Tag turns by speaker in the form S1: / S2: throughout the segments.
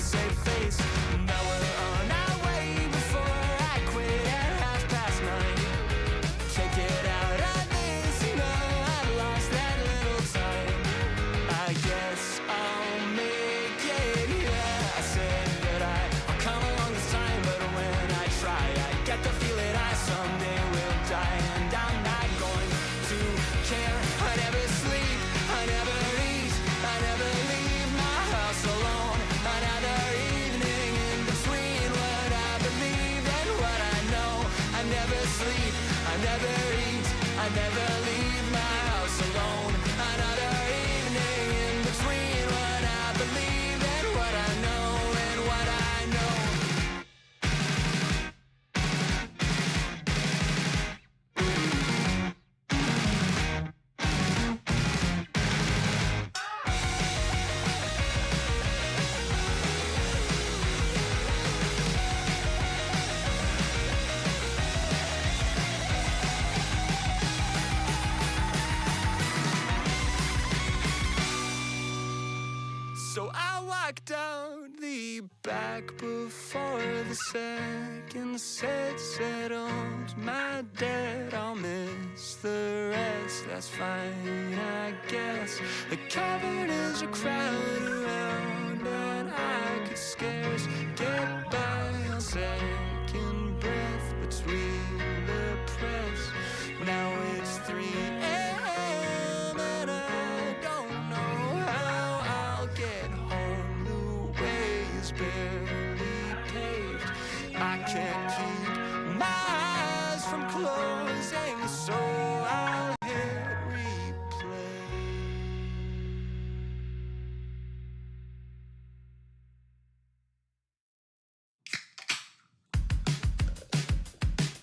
S1: save face. Now we're on our way before I quit at 9:30. Can't get out of this, no, I've lost that little time. I guess I'll make it, yeah. I said that I'll come along this time, but when I try, I get the feeling I someday will die. And I'm not going to care. I never sleep, I never eat, I never leave my house alone. Another evening in between what I believe and what I know. I never sleep, I never eat, I never leave my house alone. Another evening in between what I believe and what I know and what I know. So I walked out the back before the second set settled my debt. I'll miss the rest, that's fine, I guess. The cavern is a crowd around and I could scarce get by on second breath between the press. Now it's 3 a.m. and I don't know how I'll get home. The way is barely paved. I can't keep my eyes from closing, so I'll hit replay.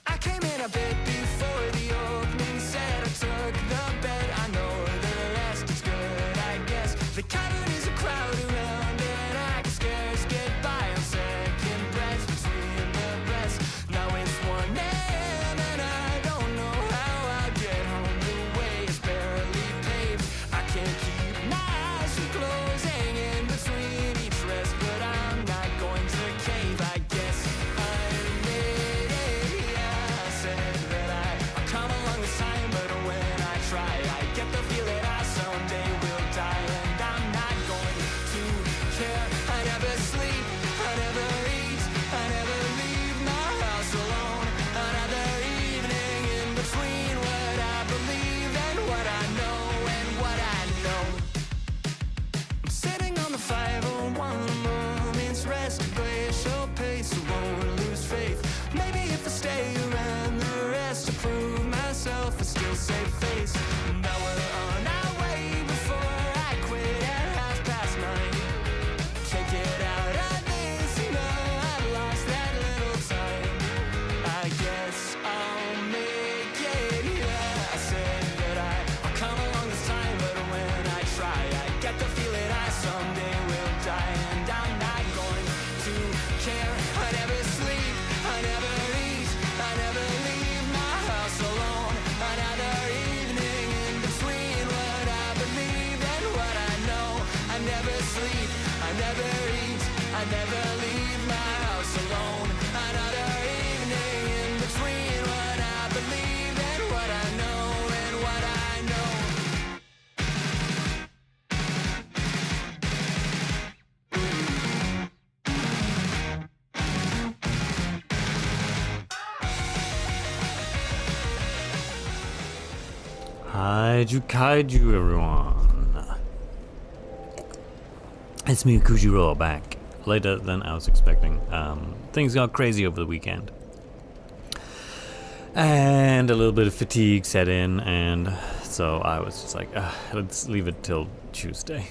S1: I came in a bit before the opening set. I took the bet, I know the rest is good, I guess. The cavern is a crowd around and I can scarce get by on second breath between the breaths. Now it's 1 a.m. and I don't know how I'll get home. The way is barely paved. I can't keep my eyes from closing in between each rest, but I'm not going to cave. I guess I made it, yeah. I said that I'll come along this time, but when I try, I get the feeling I someday will die. And I'm not going to care. I never sleep, I never eat, I never leave my house alone. Another evening in between what I believe and what I know and what I know. I'm sitting on the 501, moment's rest, glacial pace, I won't lose faith. Maybe if I stay around the rest to prove myself, I still save face. Now we're on our way before I quit at 9:30. Can't get out of this, no, I've lost that little time. I guess I'll make it, yeah. I said that I'll come along this time, but when I try, I get the feeling I someday will die. And I'm not going to care. I never sleep, I never eat, I never leave my house alone. Another evening in between what I believe and what I know. I never sleep, I never eat, I never leave my house alone. Another evening in between what I believe and what I know and what I know.
S2: Kaiju everyone. It's me, Kujiro, back later than I was expecting. Things got crazy over the weekend. And a little bit of fatigue set in, and so I was just like, let's leave it till Tuesday.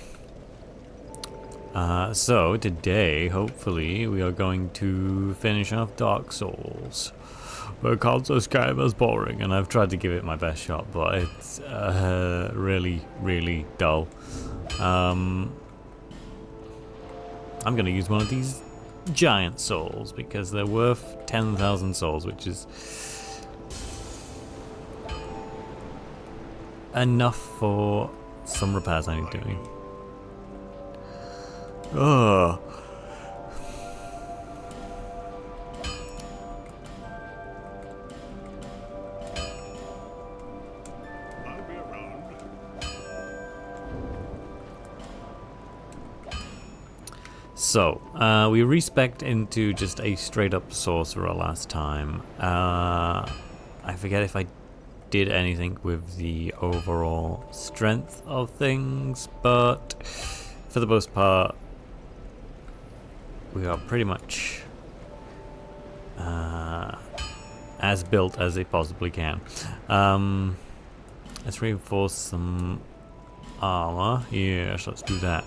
S2: So today, hopefully, we are going to finish off Dark Souls. But console's kind of boring, and I've tried to give it my best shot, but it's really, really dull. I'm gonna use one of these giant souls because they're worth 10,000 souls, which is enough for some repairs I need doing. Oh, So, we respec'd into just a straight up sorcerer last time. I forget if I did anything with the overall strength of things, but for the most part, we are pretty much as built as it possibly can. Let's reinforce some armor. Yes, let's do that.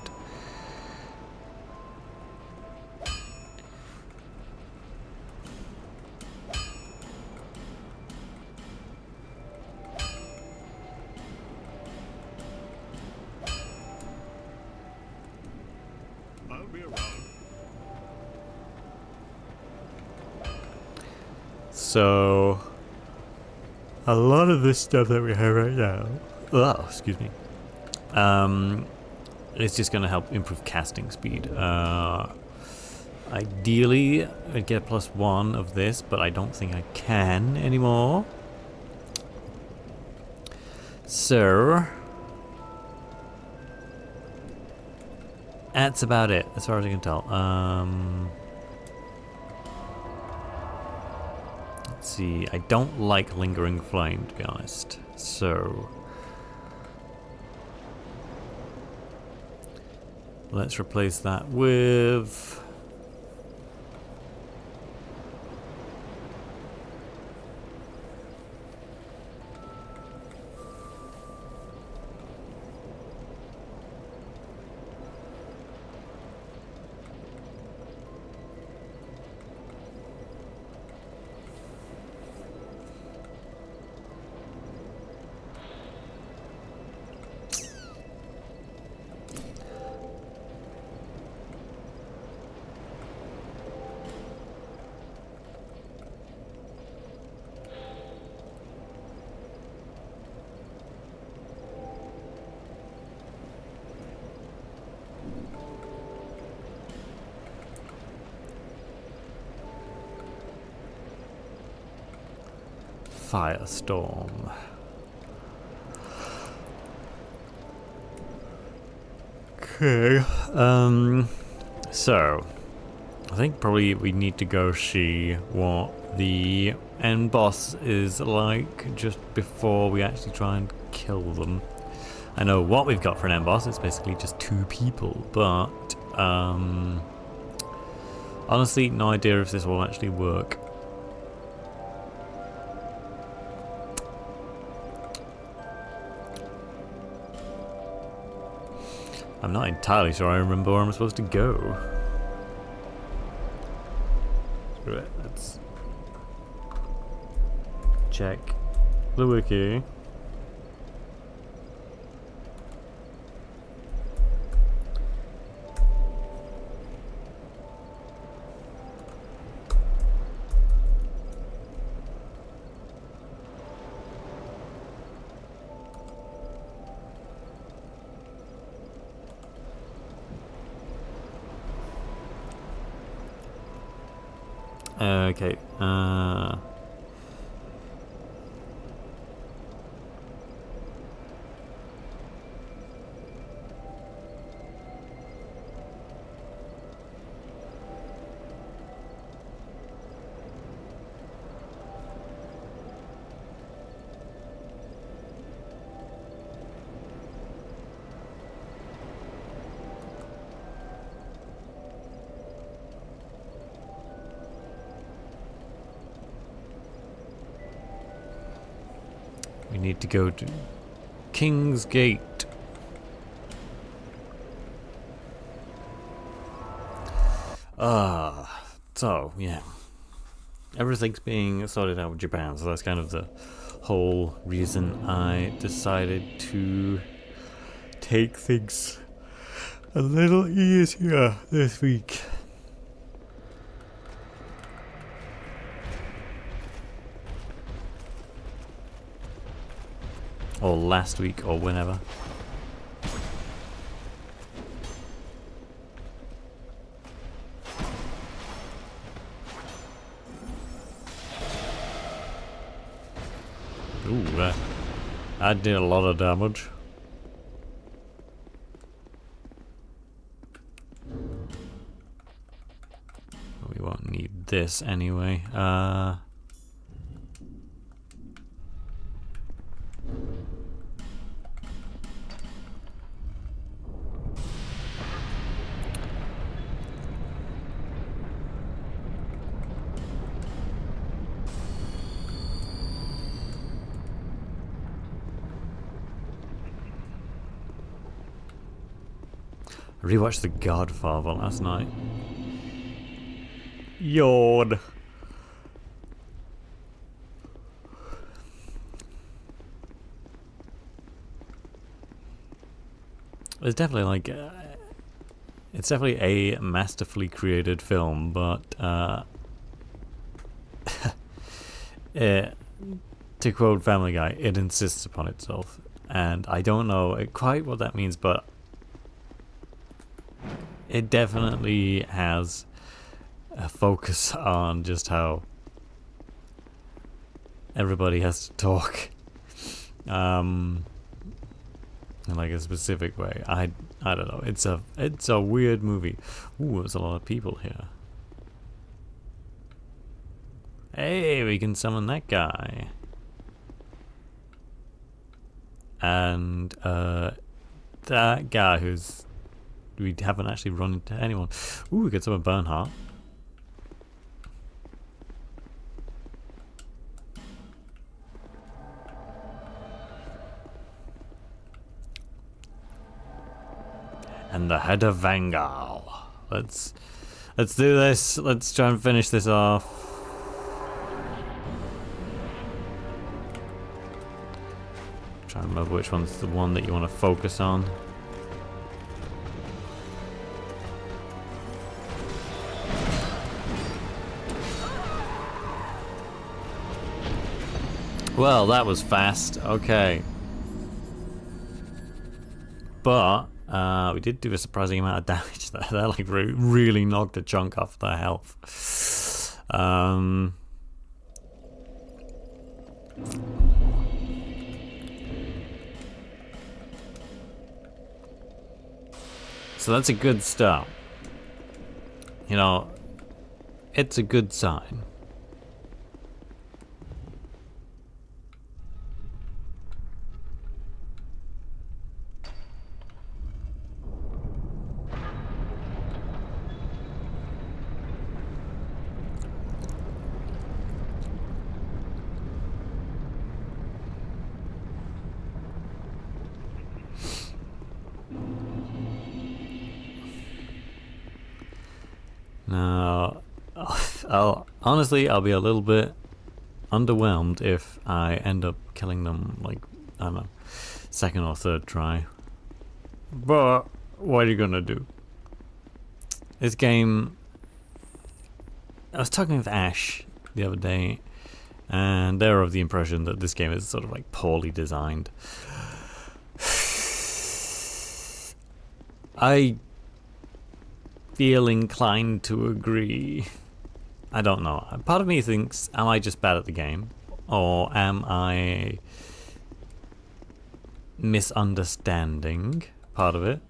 S3: I'll be around.
S2: So, a lot of this stuff that we have right now, excuse me, it's just going to help improve casting speed. Ideally, I'd get +1 of this, but I don't think I can anymore. So, that's about it, as far as I can tell. Let's see, I don't like Lingering Flame, to be honest. So, let's replace that with... Firestorm. Okay. So I think probably we need to go see what the end boss is like just before we actually try and kill them. I know what we've got for an end boss, it's basically just 2 people, but honestly, no idea if this will actually work. I'm not entirely sure I remember where I'm supposed to go. Screw it, let's check the wiki. Okay, we need to go to King's Gate. So, yeah. Everything's being sorted out with Japan, so that's kind of the whole reason I decided to take things a little easier this week. Or last week, or whenever. Ooh, that did a lot of damage. this anyway. I rewatched The Godfather last night. Yawn. It's definitely like it's definitely a masterfully created film, but to quote Family Guy, it insists upon itself, and I don't know quite what that means, but it definitely has a focus on just how everybody has to talk in like a specific way. I don't know. It's a weird movie. Ooh, there's a lot of people here. Hey, we can summon that guy. And that guy who's we haven't actually run into anyone. Ooh, we get some of Bernhardt. And the head of Vangal. Let's do this. Let's try and finish this off. Try and remember which one's the one that you want to focus on. Well, that was fast. Okay. But we did do a surprising amount of damage there. That like really knocked a chunk off their health. So that's a good start. You know, it's a good sign. Now, I'll be a little bit underwhelmed if I end up killing them, like, I don't know, second or third try. But what are you gonna do? This game, I was talking with Ash the other day, and they're of the impression that this game is sort of like poorly designed. I feel inclined to agree. I don't know. Part of me thinks, am I just bad at the game? Or am I misunderstanding part of it?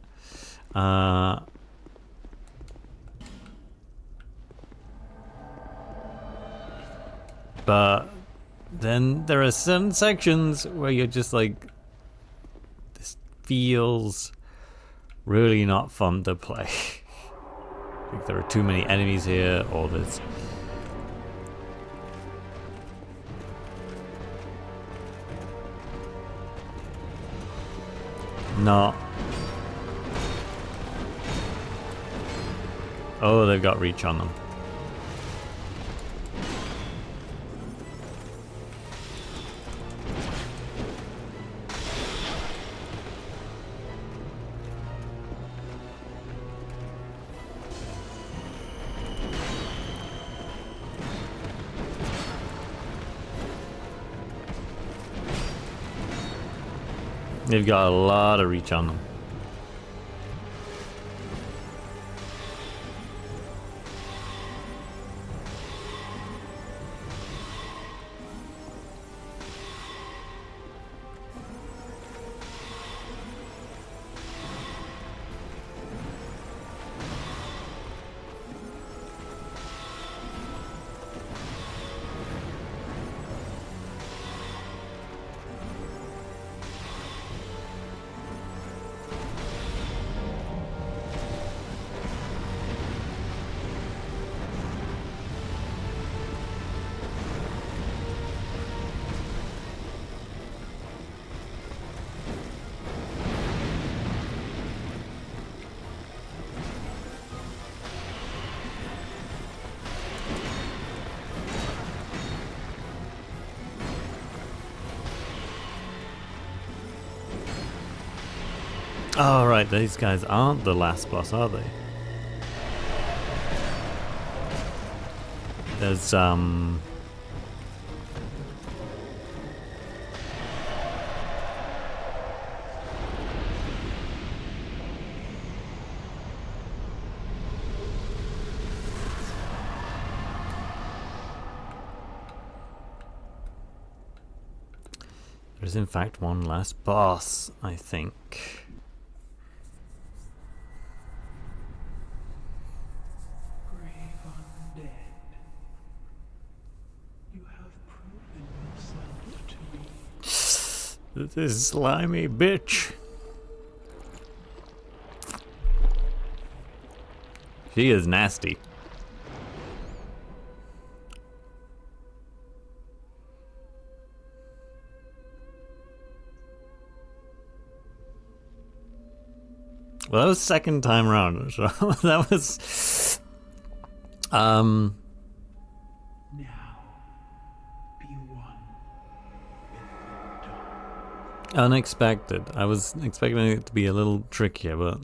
S2: But then there are certain sections where you're just like, this feels really not fun to play. Like there are too many enemies here, or there's not. Oh, they've got reach on them. They've got a lot of reach on them. Oh, right, these guys aren't the last boss, are they? There's, there's in fact one last boss, I think. This slimy bitch. She is nasty. Well, that was second time around, so that was
S3: Now be one with the dawn.
S2: unexpected. I was expecting it to be a little trickier, but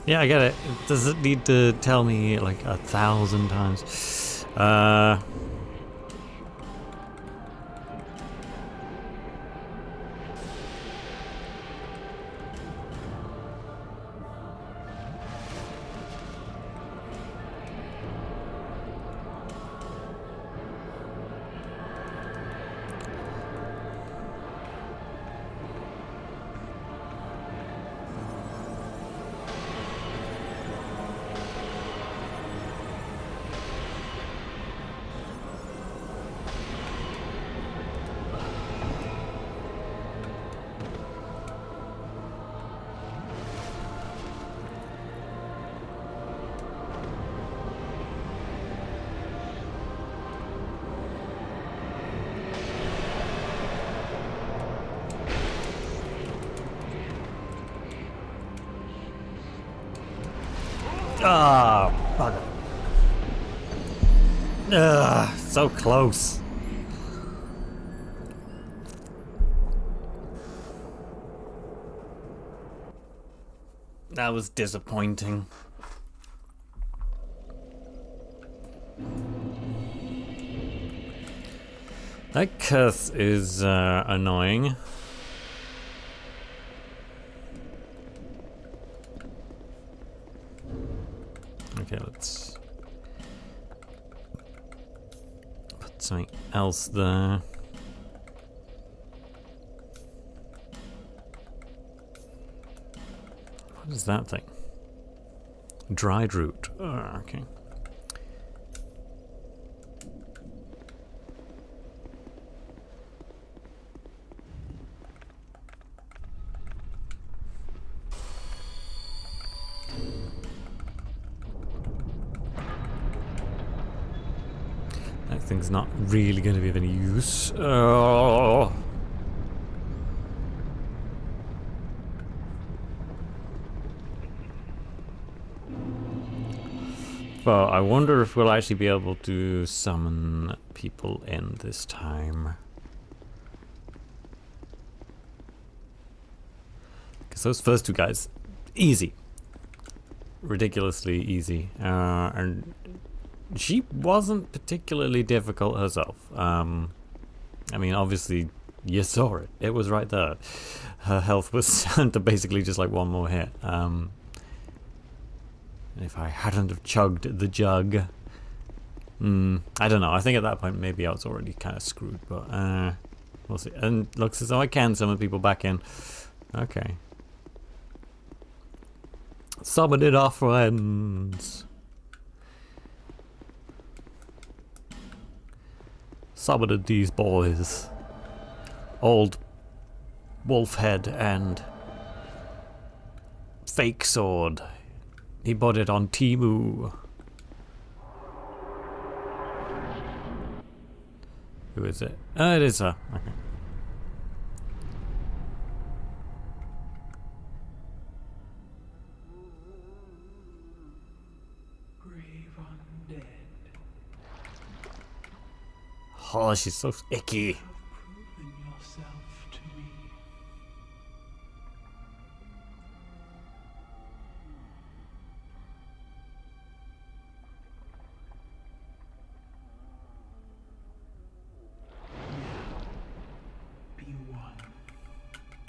S2: yeah, I get it. Does it need to tell me like 1,000 times? Ah, bugger. Ugh, so close. That was disappointing. That curse is annoying. Okay, let's put something else there. What is that thing? Dried root. Oh, okay. That thing's not really going to be of any use. Oh. But I wonder if we'll actually be able to summon people in this time. Because those first two guys, easy. Ridiculously easy. And she wasn't particularly difficult herself. I mean, obviously, you saw it. It was right there. Her health was down to basically just like one more hit. And if I hadn't have chugged the jug, I don't know. I think at that point maybe I was already kind of screwed, but we'll see. And looks as though I can summon people back in. Okay. Summoning our friends. Summoning these boys. Old Wolfhead and Fake Sword. He bought it on Temu. Who is it? Oh, it is her. Okay.
S3: Brave undead.
S2: Oh, she's so icky.
S3: Proven yourself to me. Be one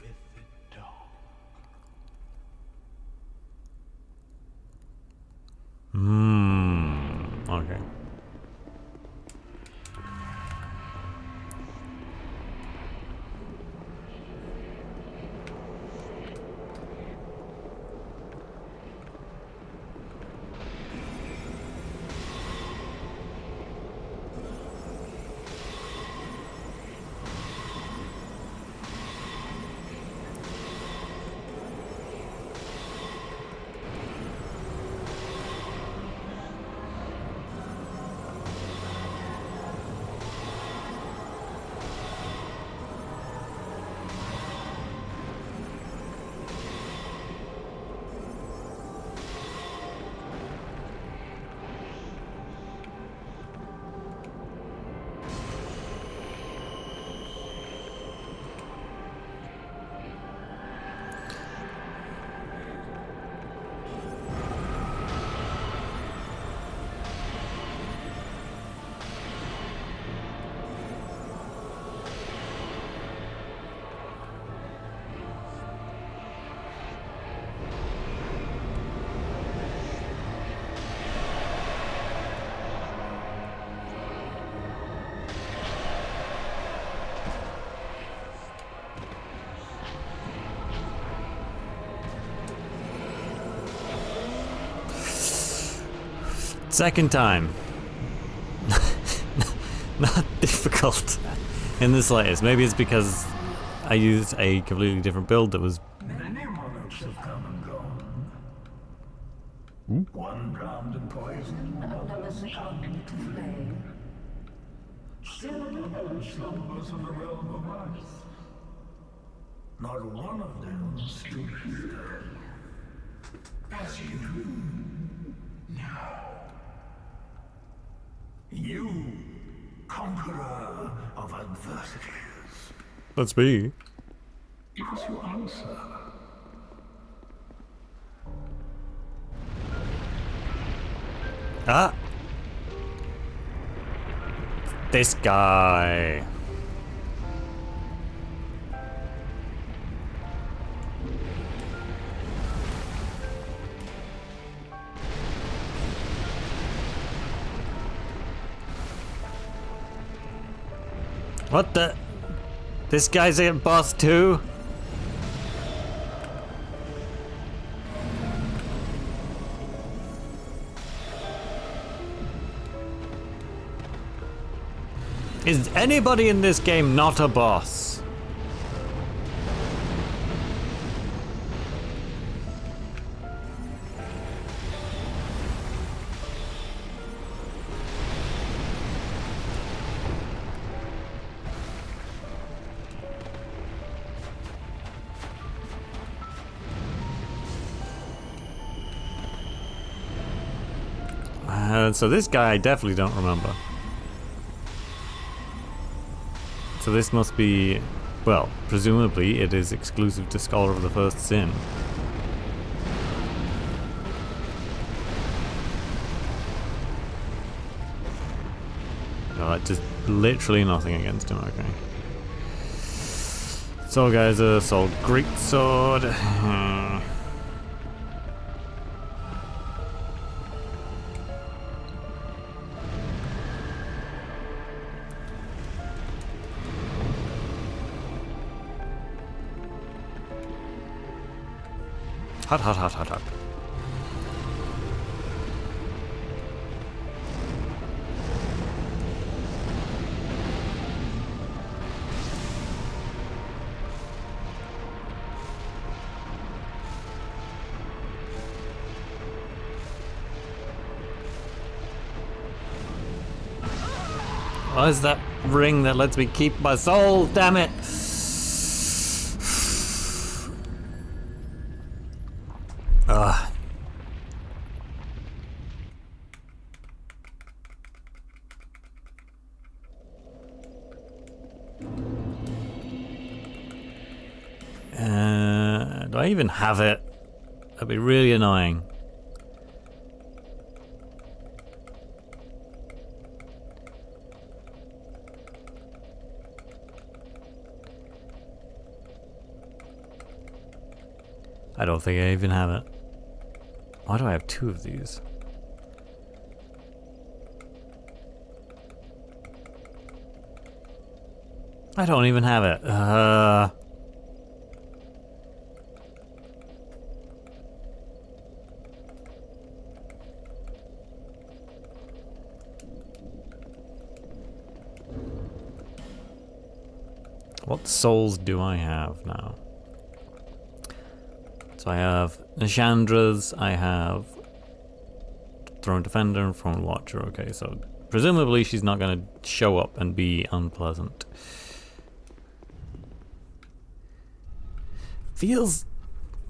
S3: with the dog.
S2: Okay. Second time. Not difficult in the slightest. Maybe it's because I used a completely different build that was...
S4: Many monarchs have come and gone. One drowned in poison, others turned to flame. Still another slumbers in the realm of ice. Not one of them stood here. As you do now. You, conqueror of adversities.
S2: That's me.
S4: Give us your answer.
S2: Ah! This guy. What the? This guy's a boss too? Is anybody in this game not a boss? So this guy I definitely don't remember. So this must be, well, presumably it is exclusive to Scholar of the First Sin. No, just literally nothing against him, okay. So guys, assault great sword. Hot, hot, hot, hot, hot. What is that ring that lets me keep my soul? Damn it! Ugh. Do I even have it? That'd be really annoying. I don't think I even have it. Why do I have 2 of these? I don't even have it. What souls do I have now? So I have Nishandra's, I have Throne Defender and Throne Watcher. Okay, so presumably she's not going to show up and be unpleasant. Feels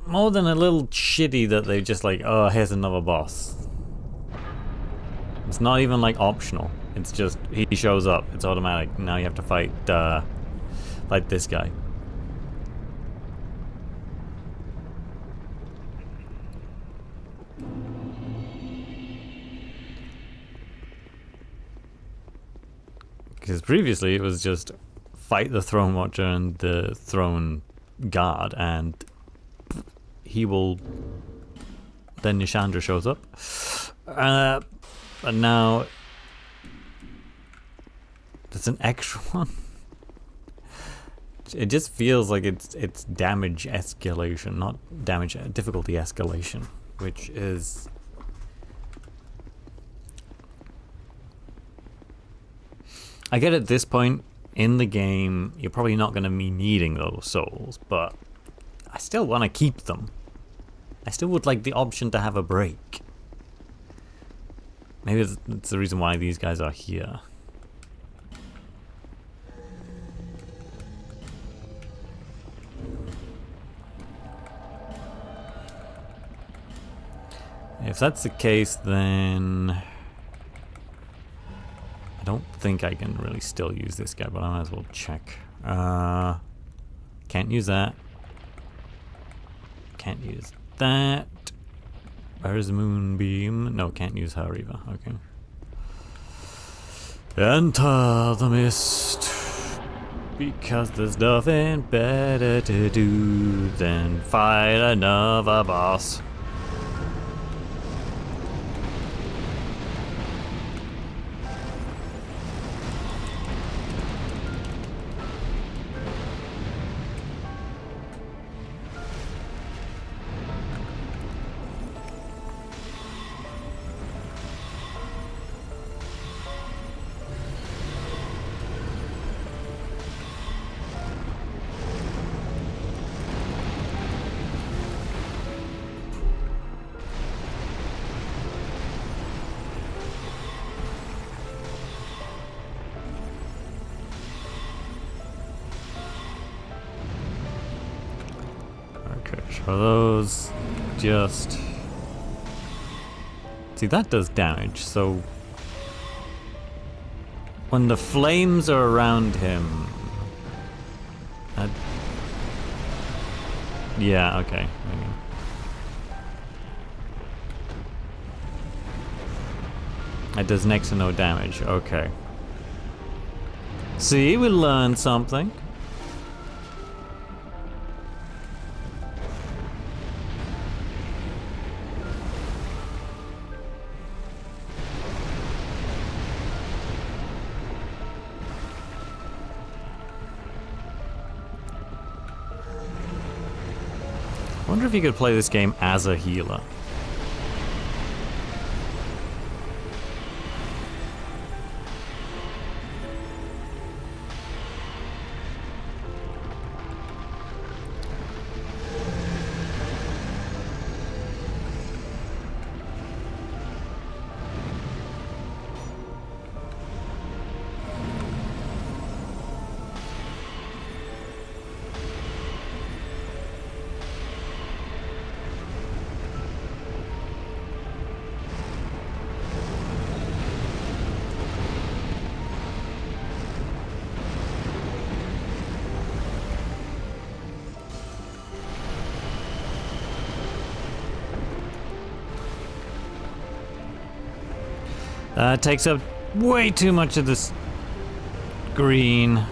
S2: more than a little shitty that they just like, oh, here's another boss. It's not even like optional. It's just, he shows up, it's automatic. Now you have to fight this guy. Because previously it was just fight the Throne Watcher and the Throne Guard, and he will. Then Nishandra shows up, and now there's an extra one. It just feels like it's damage escalation, not damage difficulty escalation, which is. I get at this point in the game, you're probably not going to be needing those souls, but I still want to keep them. I still would like the option to have a break. Maybe that's the reason why these guys are here. If that's the case, then I don't think I can really still use this guy, but I might as well check. Can't use that. Can't use that. Where's Moonbeam? No, can't use her either. Okay. Enter the mist, because there's nothing better to do than fight another boss. So those just... See, that does damage, so... When the flames are around him... Yeah, okay. It does next to no damage, okay. See, we learned something. I wonder if you could play this game as a healer. That takes up way too much of this green.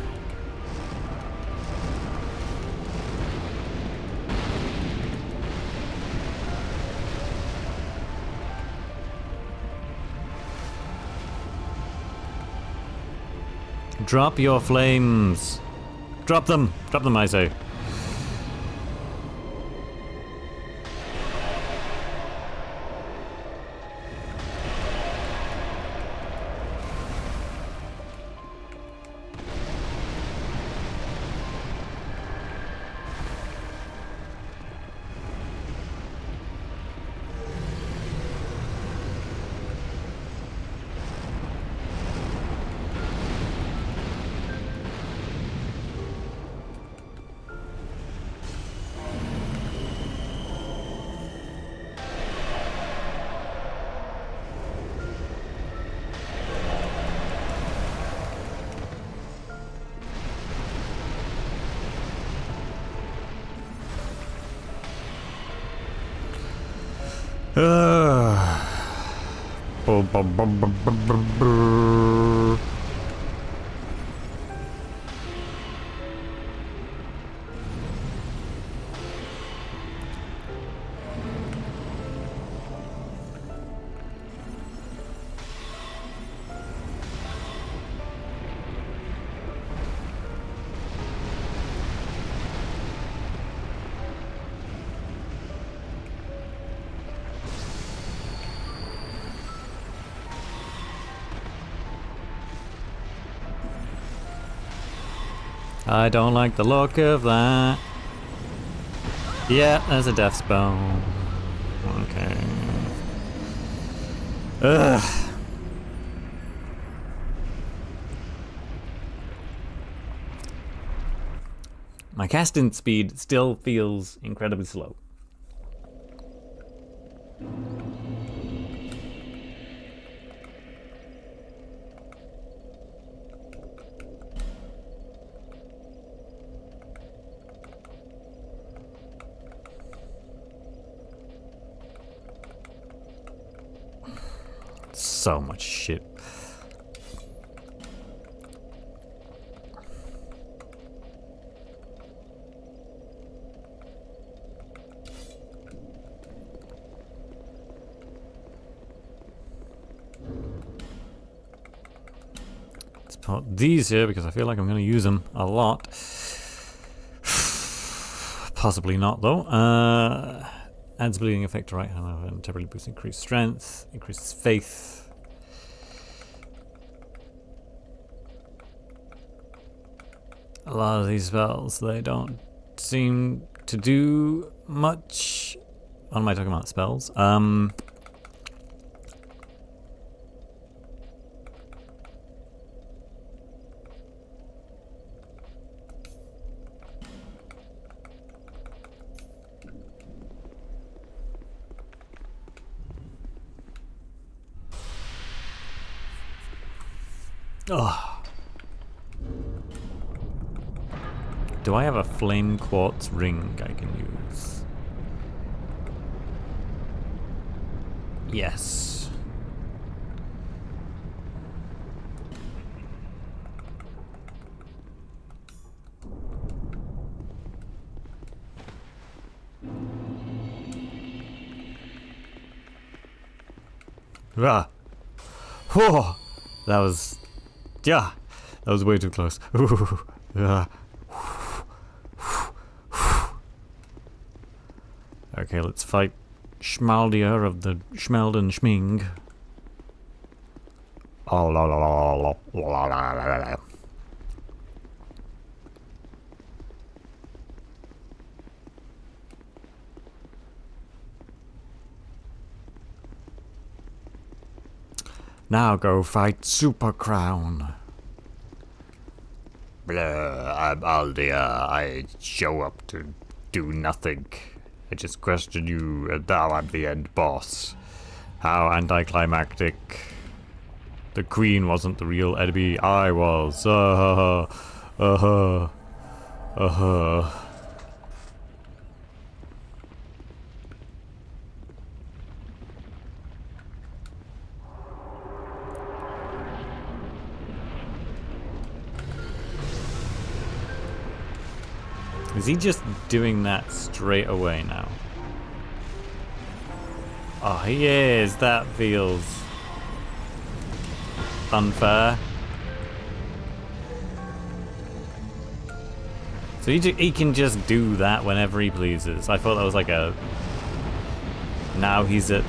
S2: Drop your flames. Drop them. Drop them, I say. I don't like the look of that. Yeah, there's a death spell. Okay. Ugh. My casting speed still feels incredibly slow. So much shit. Let's put these here because I feel like I'm going to use them a lot. Possibly not though. Adds bleeding effect to right hand and temporarily boosts increased strength, increases faith. A lot of these spells, they don't seem to do much. What am I talking about? Spells? Oh. Do I have a flame quartz ring I can use? Yes. Ah. Whoa. That was... Yeah. That was way too close. Ah. Okay, let's fight Schmaldier of the Schmelden Schming. Oh, la la la la la la la la. Now go fight Super Crown. Blah, I'm Aldia. I show up to do nothing. I just question you, and now I'm the end boss. How anticlimactic. The queen wasn't the real enemy, I was. Is he just doing that straight away now? Oh, he is. That feels unfair. So he can just do that whenever he pleases. I thought that was like a... Now he's at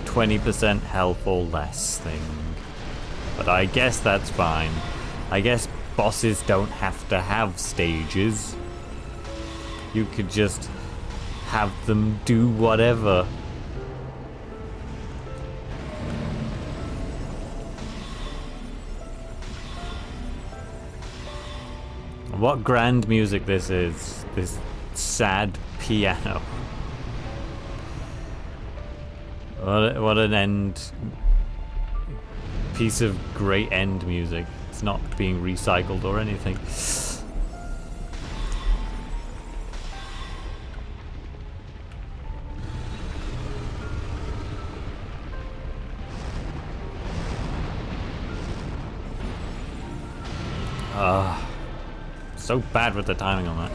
S2: 20% health or less thing. But I guess that's fine. I guess bosses don't have to have stages. You could just have them do whatever. What grand music this is. This sad piano. What an end. Piece of great end music. It's not being recycled or anything. So bad with the timing on that.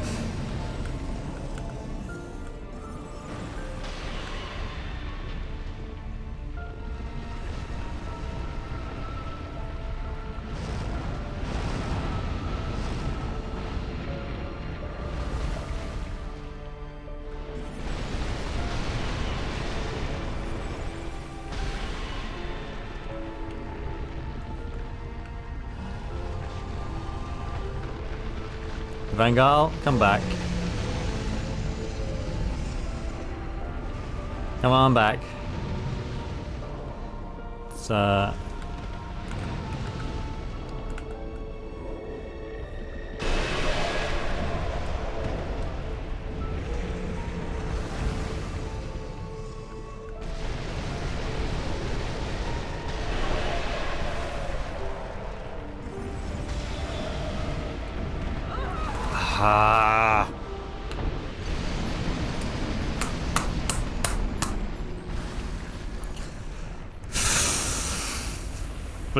S2: Vangal, come back. Come on back. It's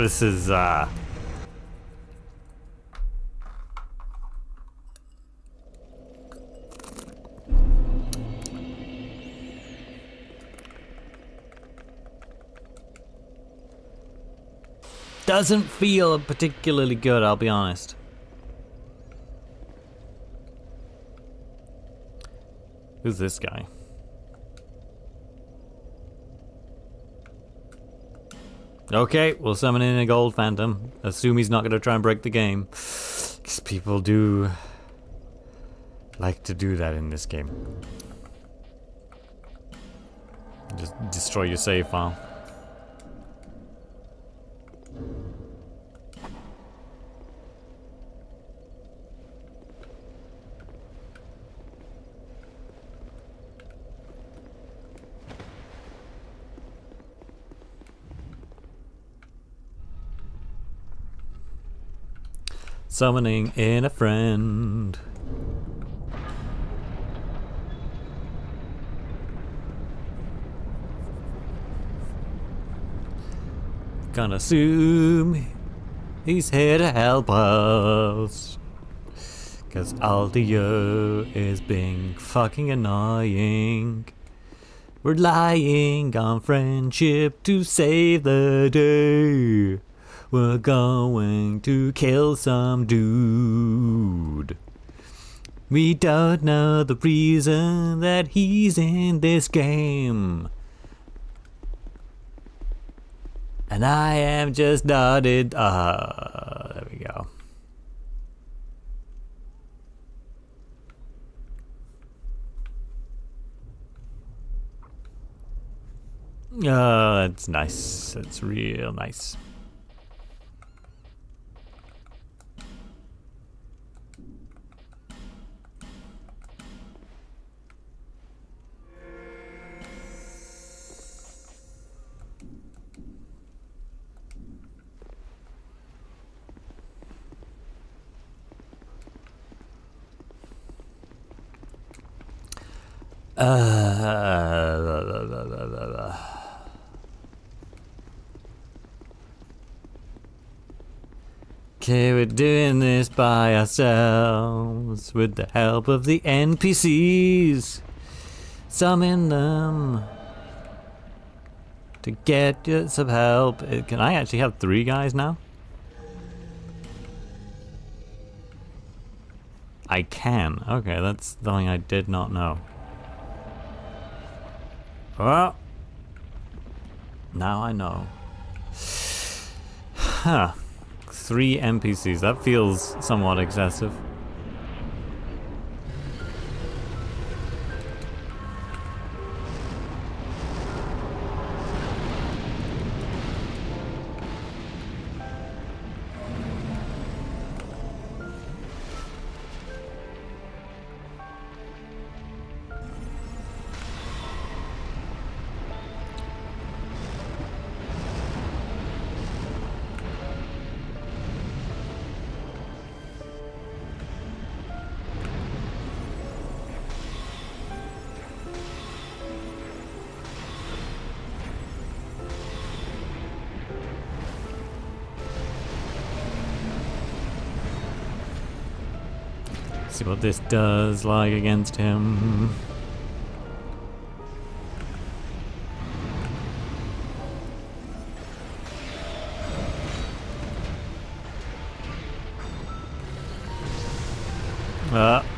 S2: This is doesn't feel particularly good, I'll be honest. Who's this guy? Okay, we'll summon in a gold phantom. Assume he's not going to try and break the game. Because people do like to do that in this game. Just destroy your save file. Summoning in a friend. Gonna assume he's here to help us. Cause Aldio is being fucking annoying. We're relying on friendship to save the day. We're going to kill some dude. We don't know the reason that he's in this game. And I am just nodded. There we go. Oh, that's nice. That's real nice. Okay, we're doing this by ourselves with the help of the NPCs. Summon them to get some help. Can I actually have 3 guys now? I can. Okay, that's something I did not know. Oh. Now I know. Huh. 3 NPCs. That feels somewhat excessive. See what this does like against him.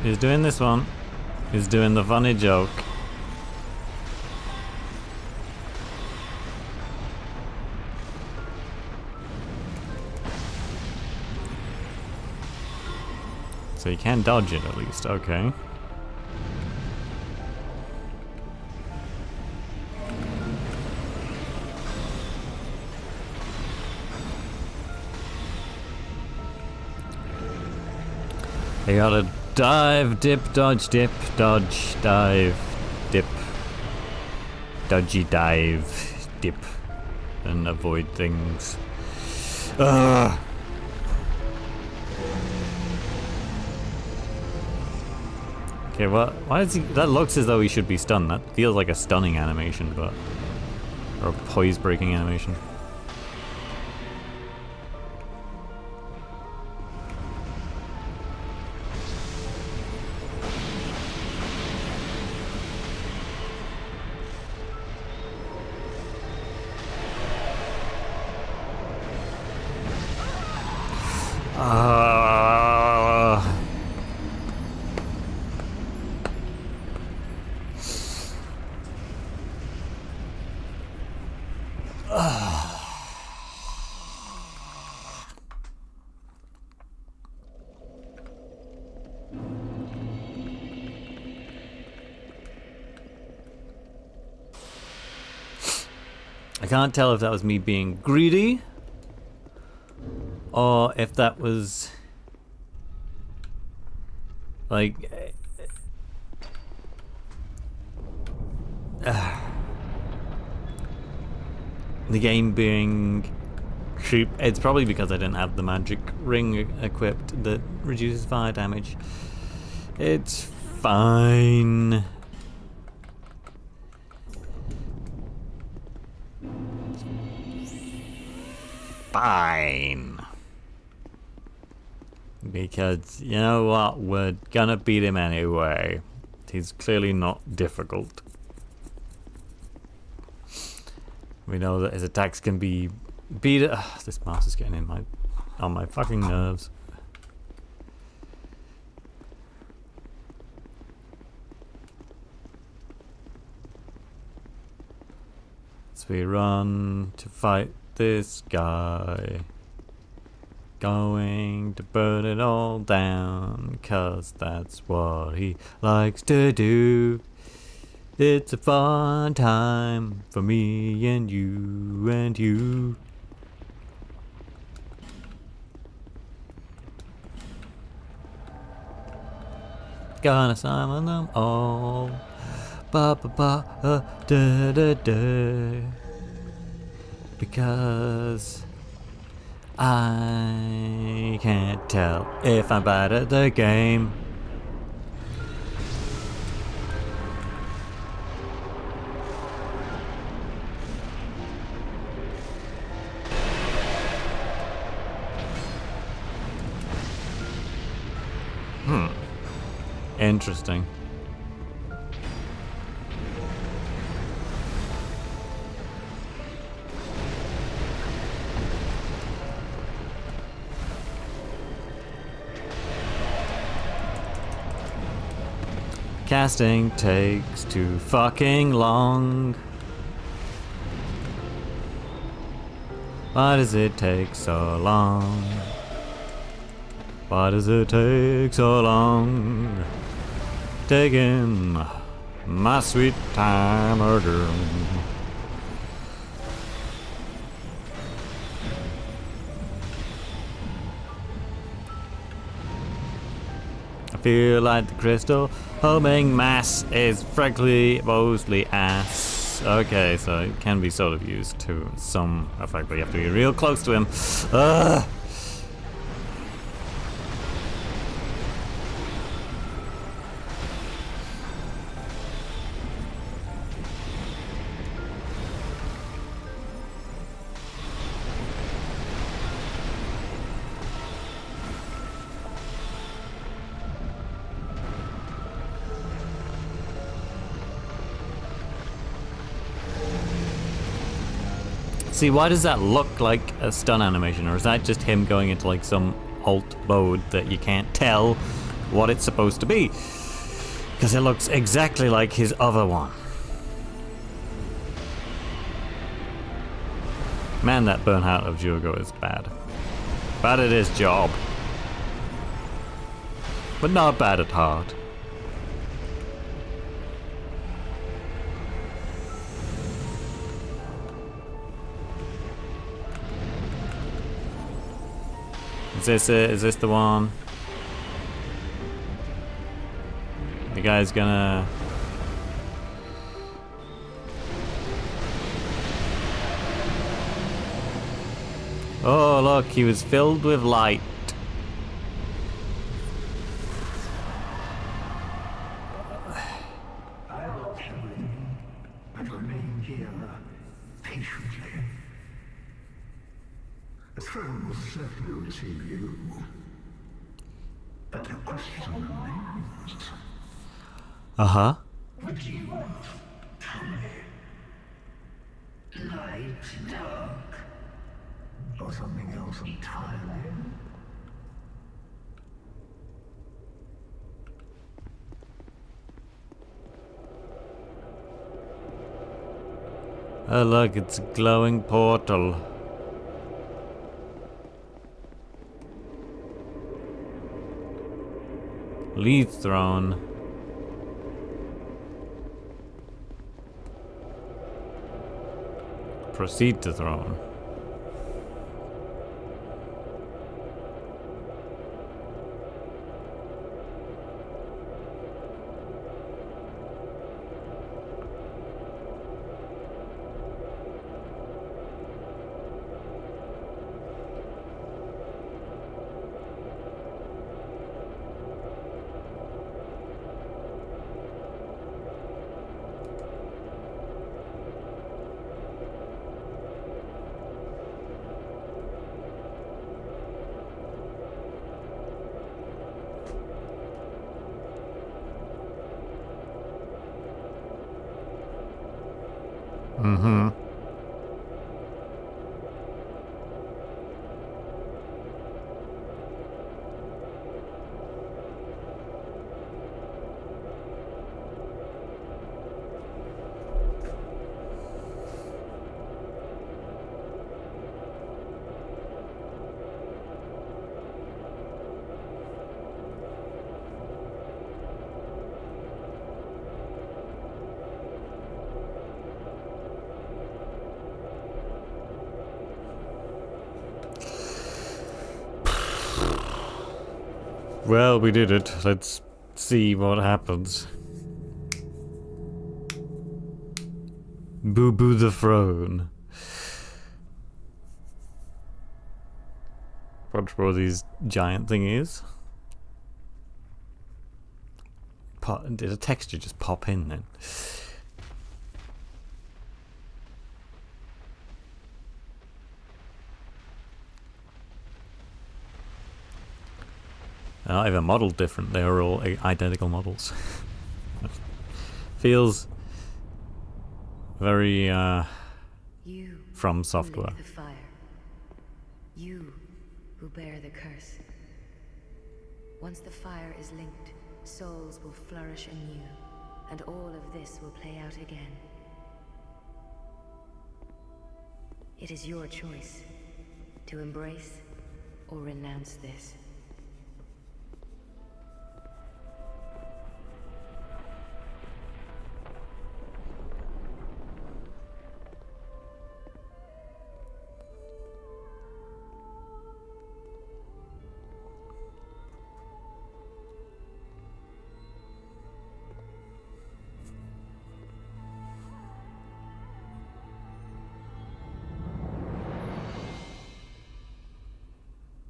S2: He's doing this one. He's doing the funny joke. So you can dodge it at least, okay. You gotta dive, dip, dodge, dive, dip. Dodgy dive, dip. And avoid things. Ugh. Okay, why is he... That looks as though he should be stunned. That feels like a stunning animation, but... Or a poise-breaking animation. I can't tell if that was me being greedy or if that was like the game being cheap. It's probably because I didn't have the magic ring equipped that reduces fire damage. It's fine. Fine. Because, you know what, we're gonna beat him anyway. He's clearly not difficult. We know that his attacks can be beat. This mouse is getting on my fucking nerves. So we run to fight this guy. Going to burn it all down, 'cause that's what he likes to do. It's a fun time for me and you and you. Gonna summon them all. Ba ba ba da da da. Because I can't tell if I'm bad at the game. Interesting. Casting takes too fucking long. Why does it take so long? Why does it take so long? Taking my sweet time, girl. I feel like the crystal homing mass is frankly mostly ass. Okay, so it can be sort of used to some effect, but you have to be real close to him. Ugh. See, why does that look like a stun animation? Or is that just him going into like some alt mode that you can't tell what it's supposed to be? Because it looks exactly like his other one. Man, that burnout of Jugo is bad. Bad at his job. But not bad at heart. Is this it? Is this the one? The guy's gonna... Oh, look, he was filled with light.
S4: I will kill him, but remain here patiently. The throne will certainly receive you. But the question remains.
S2: Uh-huh.
S4: Would you tell me? Light, dark, or something else entirely?
S2: Oh, look, it's a glowing portal. Leave throne. Proceed to throne. Mm-hmm. Well, we did it. Let's see what happens. Boo Boo the Throne. Watch where these giant thingies. Did a texture just pop in then? They're not even modeled different, they are all identical models. Feels very
S5: You
S2: from
S5: who
S2: software.
S5: lick the fire. You who bear the curse. Once the fire is linked, souls will flourish anew, and all of this will play out again. It is your choice to embrace or renounce this.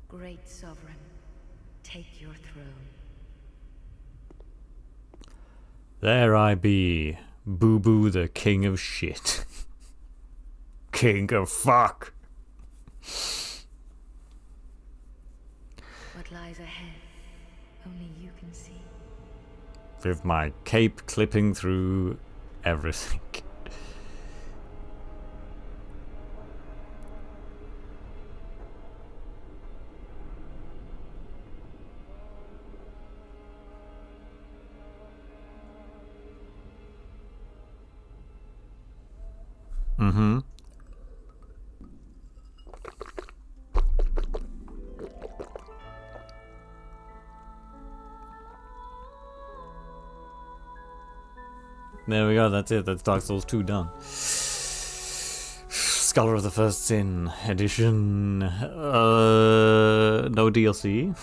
S5: Great Sovereign, take your throne.
S2: There I be, Boo Boo the king of shit. King of fuck.
S5: What lies ahead, only you can see.
S2: With my cape clipping through everything. Mm-hmm. There we go, that's it, that's Dark Souls 2 done. Scholar of the First Sin edition. No DLC.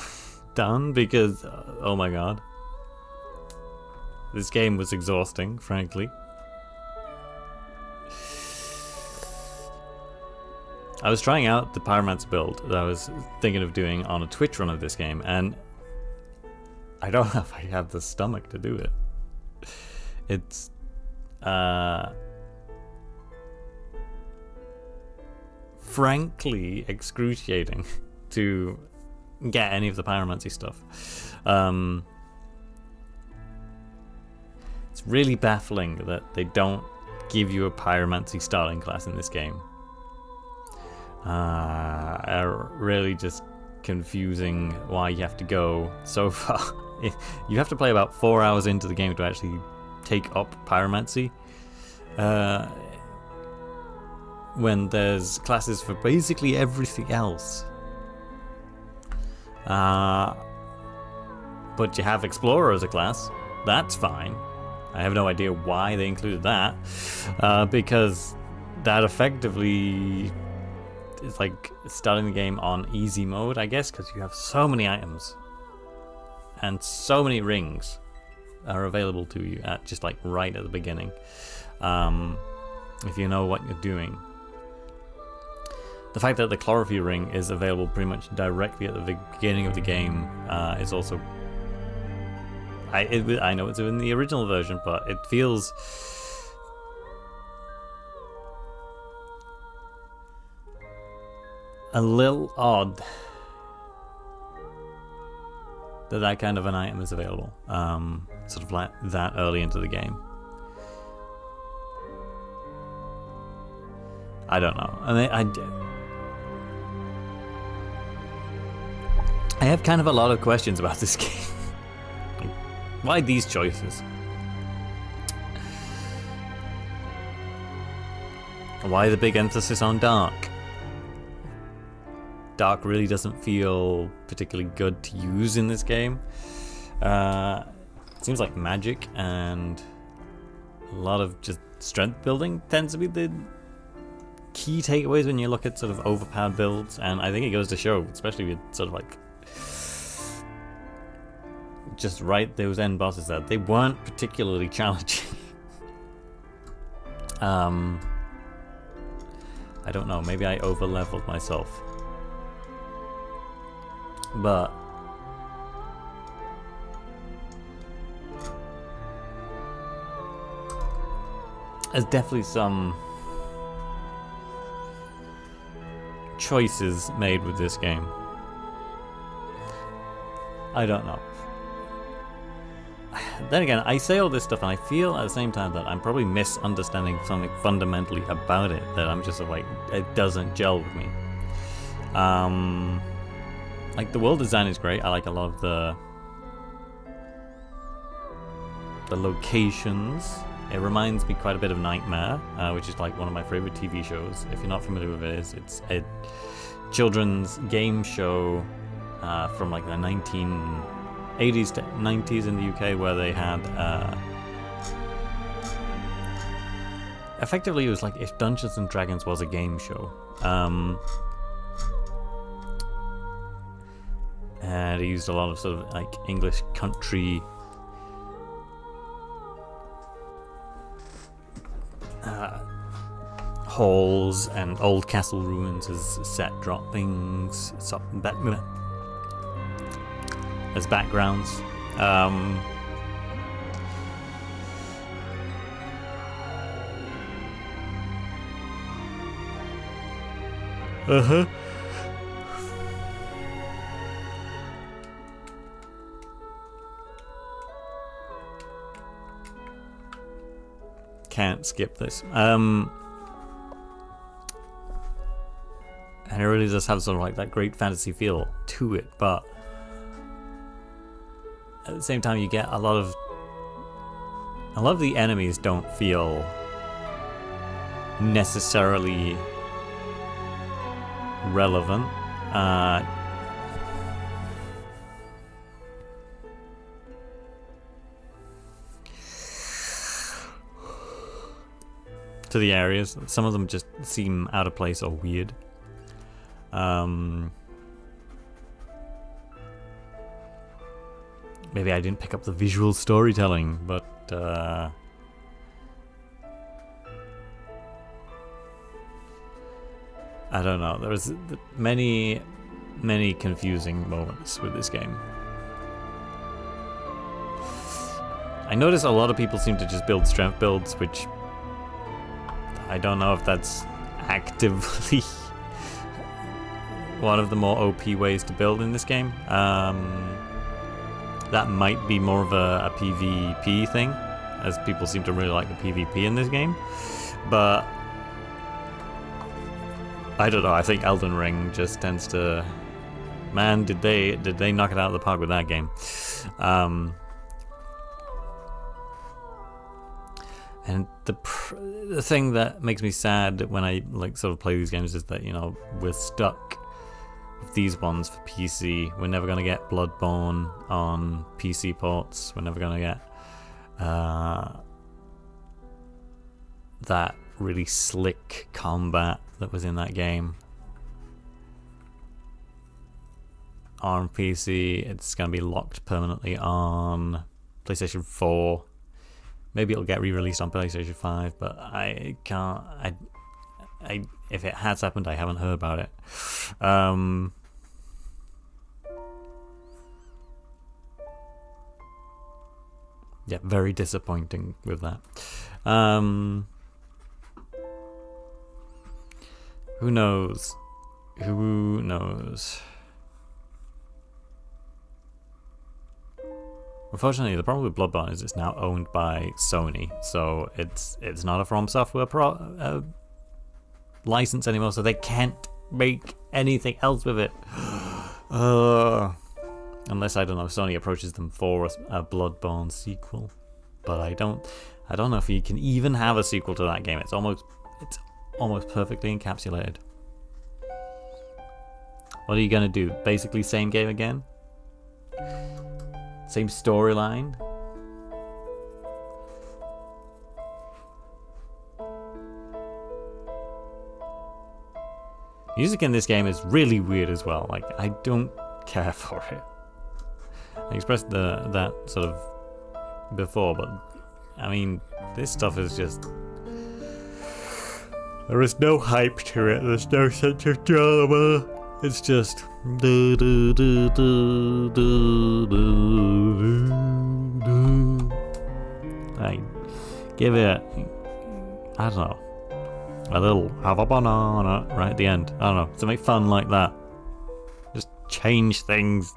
S2: Done because, oh my god. This game was exhausting, frankly. I was trying out the Pyromancer build that I was thinking of doing on a Twitch run of this game, and I don't know if I have the stomach to do it. It's frankly excruciating to get any of the pyromancy stuff. It's really baffling that they don't give you a pyromancy starting class in this game. Really just confusing why you have to go so far. You have to play about 4 hours into the game to actually take up pyromancy. When there's classes for basically everything else. But you have Explorer as a class. That's fine. I have no idea why they included that. Because that effectively is like starting the game on easy mode, I guess, because you have so many items and so many rings are available to you at just like right at the beginning, if you know what you're doing. The fact that the chlorophy ring is available pretty much directly at the beginning of the game is also... I know it's in the original version, but it feels... a little odd that that kind of an item is available, sort of like that early into the game. I don't know. I mean, I have kind of a lot of questions about this game. Like, why these choices? Why the big emphasis on dark? Dark really doesn't feel particularly good to use in this game. It seems like magic and a lot of just strength building tends to be the key takeaways when you look at sort of overpowered builds, and I think it goes to show, especially with sort of like just right those end bosses, that they weren't particularly challenging. I don't know, maybe I over leveled myself. But there's definitely some choices made with this game. I don't know. Then again, I say all this stuff and I feel at the same time that I'm probably misunderstanding something fundamentally about it, that I'm just sort of like, it doesn't gel with me. Like the world design is great. I like a lot of the locations. It reminds me quite a bit of Nightmare, which is like one of my favorite TV shows. If you're not familiar with it, it's a children's game show from like the 1980s to 90s in the UK, where they had effectively it was like if Dungeons and Dragons was a game show. And it used a lot of sort of like English country halls and old castle ruins as set droppings, as backgrounds. Can't skip this. And it really does have sort of like that great fantasy feel to it, but at the same time you get a lot of the enemies don't feel necessarily relevant. To the areas. Some of them just seem out of place or weird. Maybe I didn't pick up the visual storytelling, but I don't know. There was many confusing moments with this game. I noticed a lot of people seem to just build strength builds, which I don't know if that's actively one of the more OP ways to build in this game. That might be more of a PvP thing, as people seem to really like the PvP in this game. But I don't know. I think Elden Ring just tends to, man, did they knock it out of the park with that game? And the thing that makes me sad when I like sort of play these games is that, you know, we're stuck with these ones for PC. We're never gonna get Bloodborne on PC ports. We're never gonna get that really slick combat that was in that game on PC. It's gonna be locked permanently on PlayStation 4. Maybe it'll get re-released on PlayStation 5, but I can't. If it has happened, I haven't heard about it. Yeah, very disappointing with that. Who knows? Who knows? Unfortunately, the problem with Bloodborne is it's now owned by Sony, so it's not a From Software license anymore, so they can't make anything else with it. Unless, I don't know, Sony approaches them for a Bloodborne sequel. But I don't know if you can even have a sequel to that game. It's almost perfectly encapsulated. What are you gonna do? Basically same game again? Same storyline? Music in this game is really weird as well. Like, I don't care for it. I expressed that sort of before, but I mean, this stuff is just... There is no hype to it. There's no sense of drama. It's just... I give it... I don't know. A little have a banana right at the end. I don't know. Something fun like that. Just change things.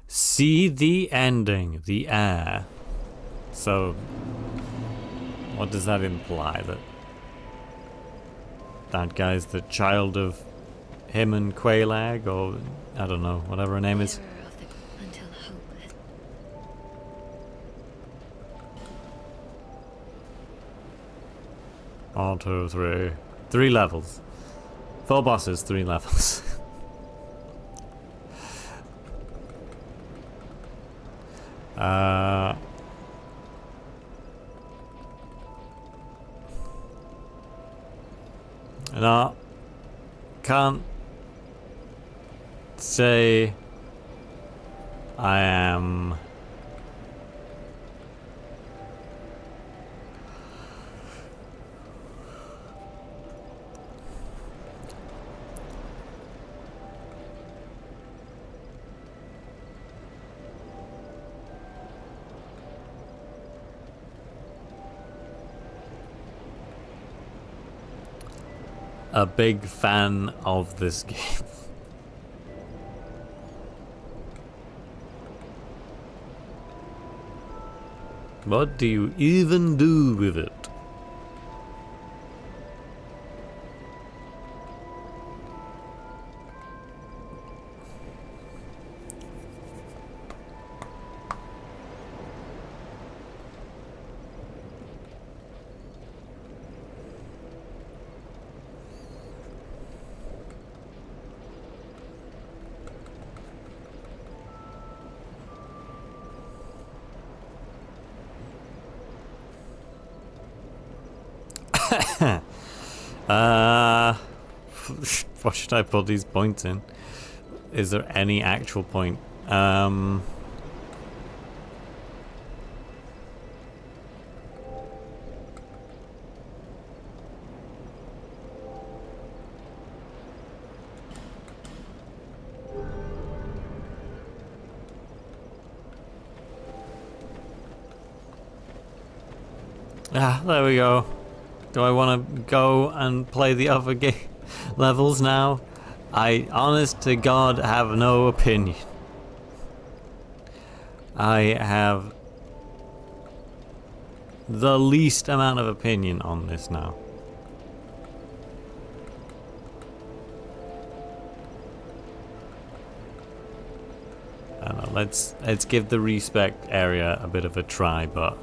S2: See the ending, the air. So, what does that imply? That guy's the child of him and Quailag, or I don't know, whatever her name is.
S5: Bearer of the- until hope has-
S2: 1, 2, 3. 3 levels. 4 bosses, 3 levels. No, can't say I am a big fan of this game. What do you even do with it? What should I put these points in? Is there any actual point? There we go. Do I want to go and play the other levels now? I, honest to God, have no opinion. I have the least amount of opinion on this now. I don't know, let's give the respect area a bit of a try, but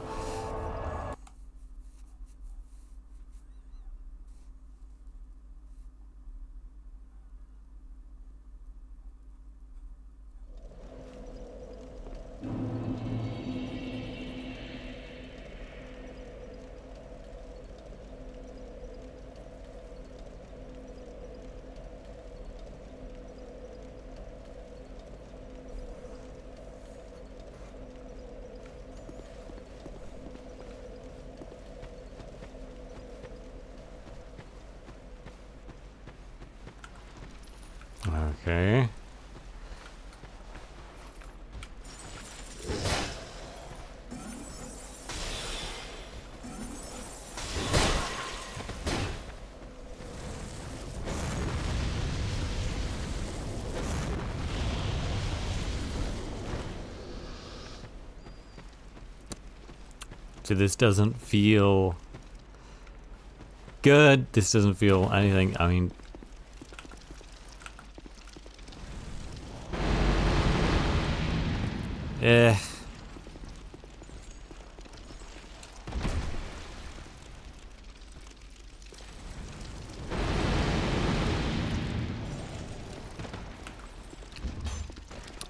S2: okay. So this doesn't feel good. This doesn't feel anything. I mean,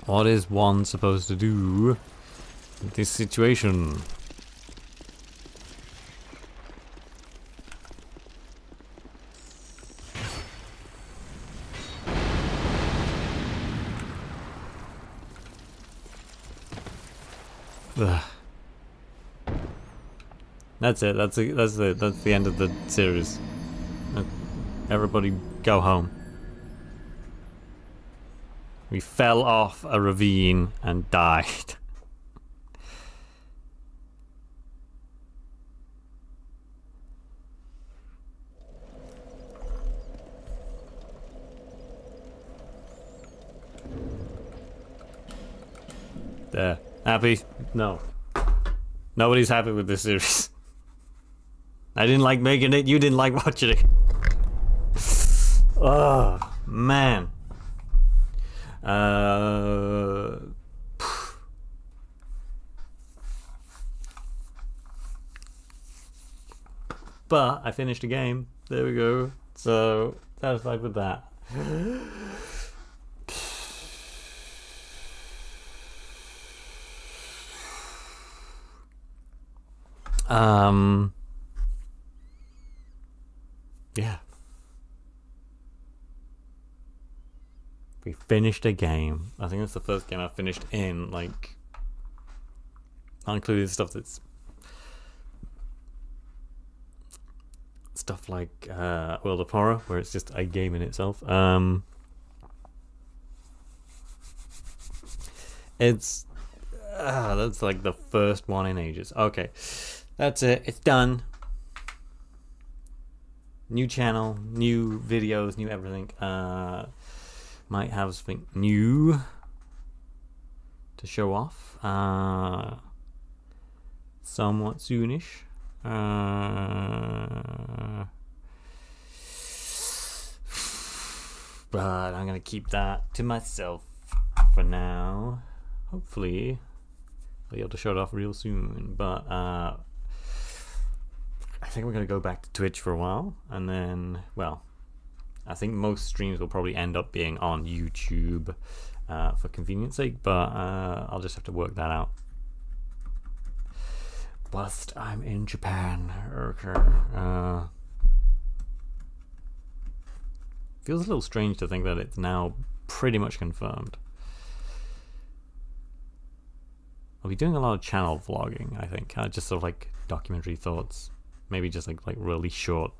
S2: what is one supposed to do in this situation? Ugh. That's it. That's the end of the series. Everybody go home. We fell off a ravine and died. There. Happy? No. Nobody's happy with this series. I didn't like making it, you didn't like watching it. Oh, man. But I finished a game. There we go. So, satisfied with that. Yeah. We finished a game. I think it's the first game I've finished in, like, not including stuff that's stuff like World of Horror, where it's just a game in itself. It's that's like the first one in ages. Okay, that's it. It's done. New channel, new videos, new everything. Might have something new to show off somewhat soonish. But I'm gonna keep that to myself for now. Hopefully I'll be able to show it off real soon. But I think we're gonna go back to Twitch for a while, and then, well, I think most streams will probably end up being on YouTube for convenience sake, but I'll just have to work that out whilst I'm in Japan. Okay. Feels a little strange to think that it's now pretty much confirmed. I'll be doing a lot of channel vlogging, I think. Just sort of like documentary thoughts. Maybe just like really short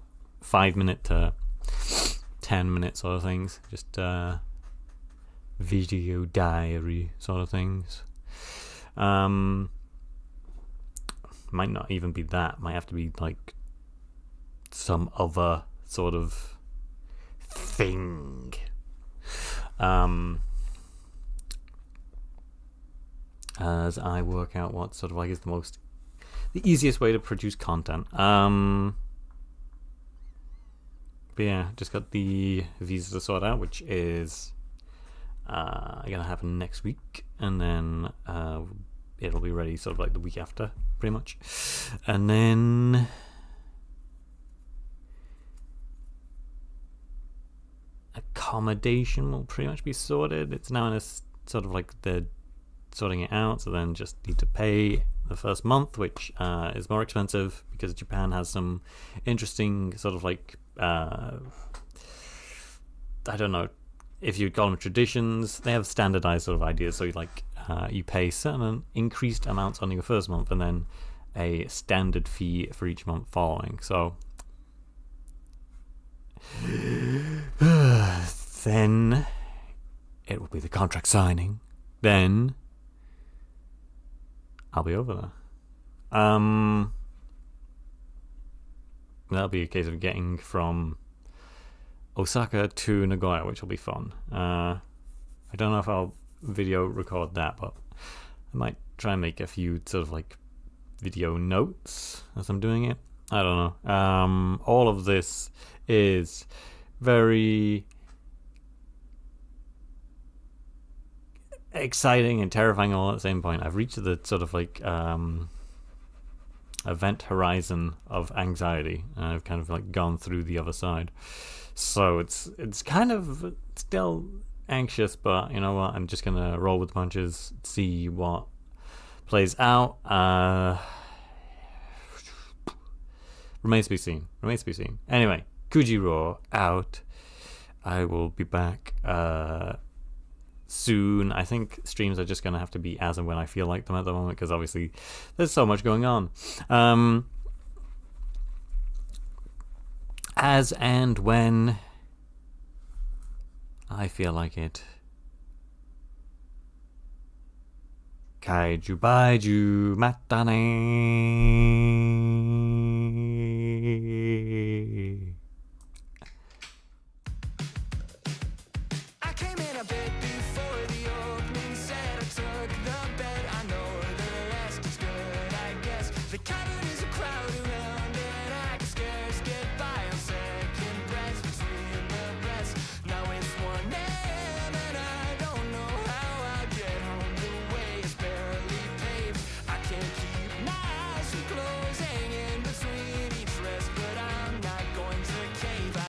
S2: 5-minute to 10-minute sort of things. Just video diary sort of things. Might not even be that. Might have to be like some other sort of thing. As I work out what sort of like is the easiest way to produce content. But yeah, just got the visa to sort out, which is gonna happen next week, and then it'll be ready sort of like the week after, pretty much. And then accommodation will pretty much be sorted. It's now in a sort of like they're sorting it out, so then just need to pay the first month, which is more expensive because Japan has some interesting sort of like I don't know if you'd call them traditions. They have standardized sort of ideas, so you pay certain increased amounts on your first month and then a standard fee for each month following. So then it will be the contract signing, then I'll be over there. That'll be a case of getting from Osaka to Nagoya, which will be fun. I don't know if I'll video record that, but I might try and make a few sort of like video notes as I'm doing it. I don't know. All of this is very exciting and terrifying all at the same point. I've reached the sort of like event horizon of anxiety, and I've kind of like gone through the other side. So it's kind of still anxious, but you know what? I'm just gonna roll with the punches, see what plays out. Remains to be seen. Anyway, Kujiro out. I will be back soon. I think streams are just going to have to be as and when I feel like them at the moment, because obviously there's so much going on. As and when I feel like it. Kaiju Baiju Matane.